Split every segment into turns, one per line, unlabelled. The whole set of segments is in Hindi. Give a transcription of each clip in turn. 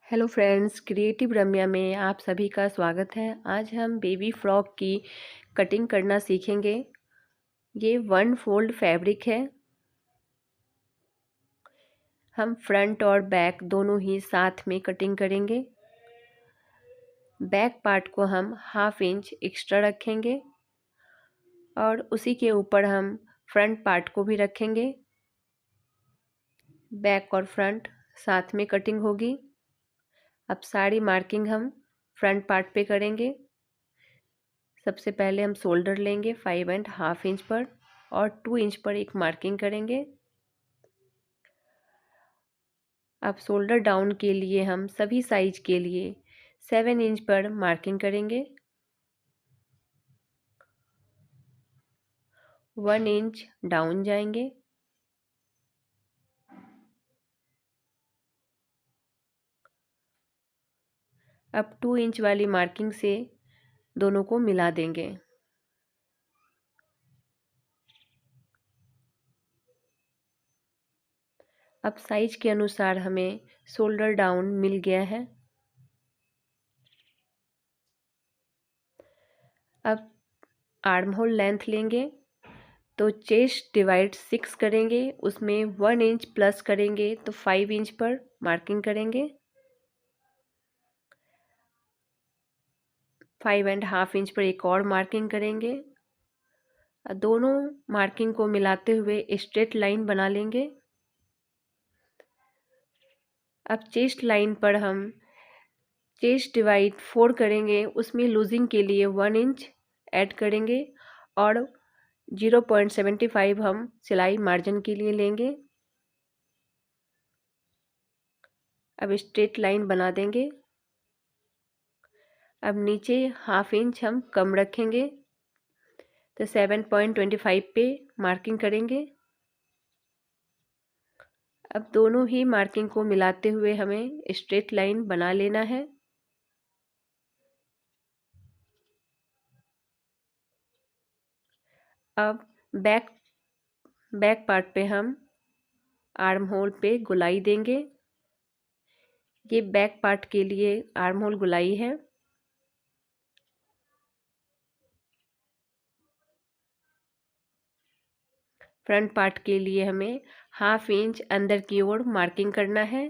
हेलो फ्रेंड्स, क्रिएटिव रम्या में आप सभी का स्वागत है। आज हम बेबी फ्रॉक की कटिंग करना सीखेंगे। ये वन फोल्ड फैब्रिक है। हम फ्रंट और बैक दोनों ही साथ में कटिंग करेंगे। बैक पार्ट को हम हाफ इंच एक्स्ट्रा रखेंगे और उसी के ऊपर हम फ्रंट पार्ट को भी रखेंगे। बैक और फ्रंट साथ में कटिंग होगी। अब सारी मार्किंग हम फ्रंट पार्ट पे करेंगे। सबसे पहले हम शोल्डर लेंगे 5.5 इंच पर और 2 इंच पर एक मार्किंग करेंगे। अब शोल्डर डाउन के लिए हम सभी साइज के लिए 7 इंच पर मार्किंग करेंगे। 1 इंच डाउन जाएंगे। अब 2 इंच वाली मार्किंग से दोनों को मिला देंगे। अब साइज के अनुसार हमें शोल्डर डाउन मिल गया है। अब आर्म होल लेंथ लेंगे तो चेस्ट डिवाइड 6 करेंगे, उसमें 1 इंच प्लस करेंगे तो 5 इंच पर मार्किंग करेंगे। 5.5 इंच पर एक और मार्किंग करेंगे। दोनों मार्किंग को मिलाते हुए स्ट्रेट लाइन बना लेंगे। अब चेस्ट लाइन पर हम चेस्ट डिवाइड 4 करेंगे, उसमें लूजिंग के लिए 1 इंच ऐड करेंगे और 0.75 हम सिलाई मार्जिन के लिए लेंगे। अब स्ट्रेट लाइन बना देंगे। अब नीचे हाफ इंच हम कम रखेंगे तो 7.25 पे मार्किंग करेंगे। अब दोनों ही मार्किंग को मिलाते हुए हमें स्ट्रेट लाइन बना लेना है। अब बैक पार्ट पे हम आर्म होल पे गुलाई देंगे। ये बैक पार्ट के लिए आर्म होल गुलाई है। फ्रंट पार्ट के लिए हमें हाफ इंच अंदर की ओर मार्किंग करना है।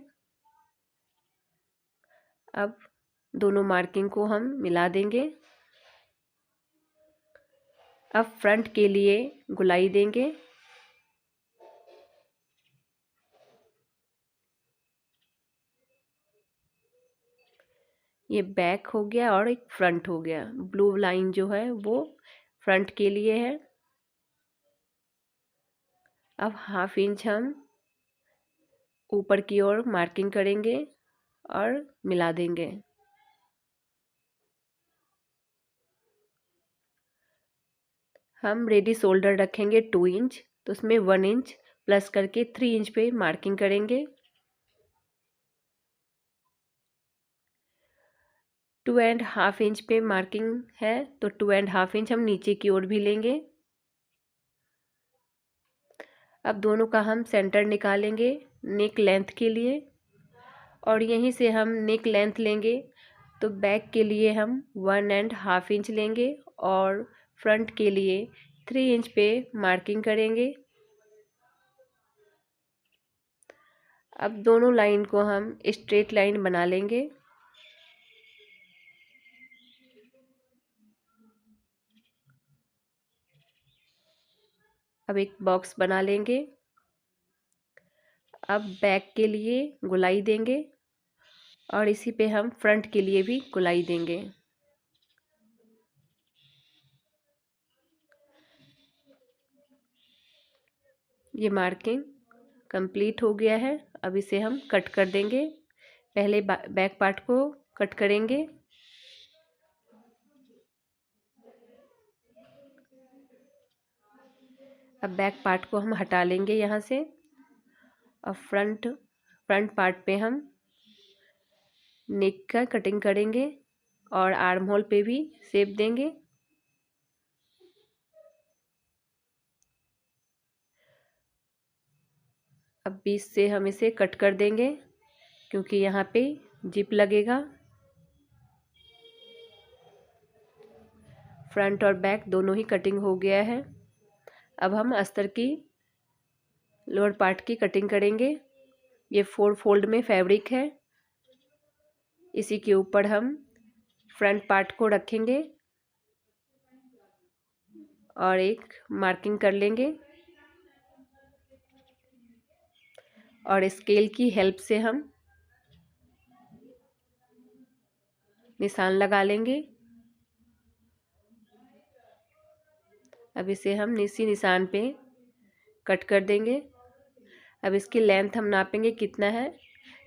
अब दोनों मार्किंग को हम मिला देंगे। अब फ्रंट के लिए गुलाई देंगे। ये बैक हो गया और एक फ्रंट हो गया। ब्लू लाइन जो है वो फ्रंट के लिए है। अब हाफ इंच हम ऊपर की ओर मार्किंग करेंगे और मिला देंगे। हम रेडी शोल्डर रखेंगे 2 इंच, तो उसमें 1 इंच प्लस करके 3 इंच पे मार्किंग करेंगे। 2.5 इंच पे मार्किंग है तो 2.5 इंच हम नीचे की ओर भी लेंगे। अब दोनों का हम सेंटर निकालेंगे नेक लेंथ के लिए और यहीं से हम नेक लेंथ लेंगे तो बैक के लिए हम 1.5 इंच लेंगे और फ्रंट के लिए 3 इंच पे मार्किंग करेंगे। अब दोनों लाइन को हम स्ट्रेट लाइन बना लेंगे। अब एक बॉक्स बना लेंगे। अब बैक के लिए गुलाई देंगे और इसी पे हम फ्रंट के लिए भी गुलाई देंगे। ये मार्किंग कंप्लीट हो गया है। अब इसे हम कट कर देंगे। पहले बैक पार्ट को कट करेंगे। अब बैक पार्ट को हम हटा लेंगे यहाँ से और फ्रंट पार्ट पे हम नेक का कटिंग करेंगे और आर्म होल पे भी शेप देंगे। अब बीच से हम इसे कट कर देंगे क्योंकि यहाँ पे जिप लगेगा। फ्रंट और बैक दोनों ही कटिंग हो गया है। अब हम अस्तर की लोअर पार्ट की कटिंग करेंगे। ये 4 फोल्ड में फैब्रिक है। इसी के ऊपर हम फ्रंट पार्ट को रखेंगे और एक मार्किंग कर लेंगे और स्केल की हेल्प से हम निशान लगा लेंगे। अब इसे हम इसी निशान पे कट कर देंगे। अब इसकी लेंथ हम नापेंगे कितना है,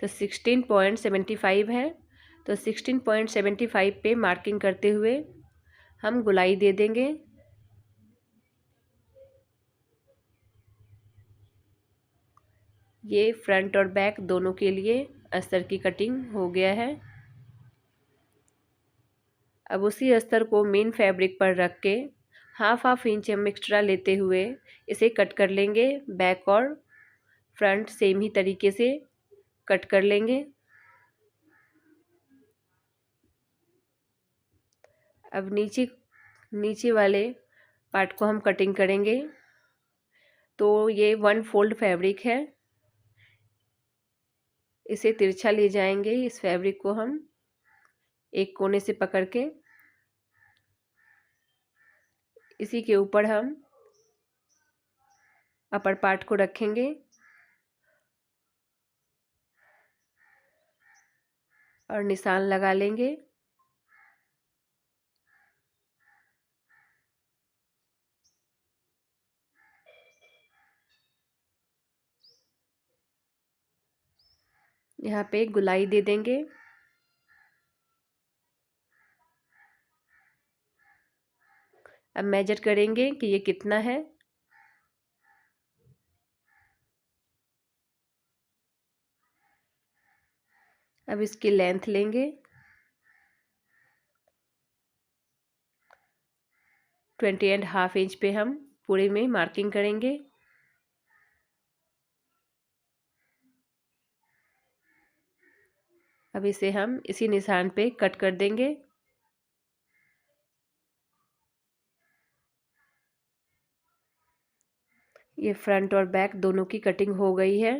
तो 16.75 है। तो 16.75 पे मार्किंग करते हुए हम गुलाई दे देंगे। ये फ्रंट और बैक दोनों के लिए अस्तर की कटिंग हो गया है। अब उसी अस्तर को मेन फैब्रिक पर रख के हाफ इंच हम एक्स्ट्रा लेते हुए इसे कट कर लेंगे। बैक और फ्रंट सेम ही तरीके से कट कर लेंगे। अब नीचे वाले पार्ट को हम कटिंग करेंगे। तो ये 1 फोल्ड फैब्रिक है। इसे तिरछा ले जाएंगे। इस फैब्रिक को हम एक कोने से पकड़ के इसी के ऊपर हम अपर पार्ट को रखेंगे और निशान लगा लेंगे। यहाँ पे गुलाई दे देंगे। अब मेजर करेंगे कि ये कितना है। अब इसकी लेंथ लेंगे 20.5 इंच पे हम पूरे में मार्किंग करेंगे। अब इसे हम इसी निशान पे कट कर देंगे। ये फ्रंट और बैक दोनों की कटिंग हो गई है।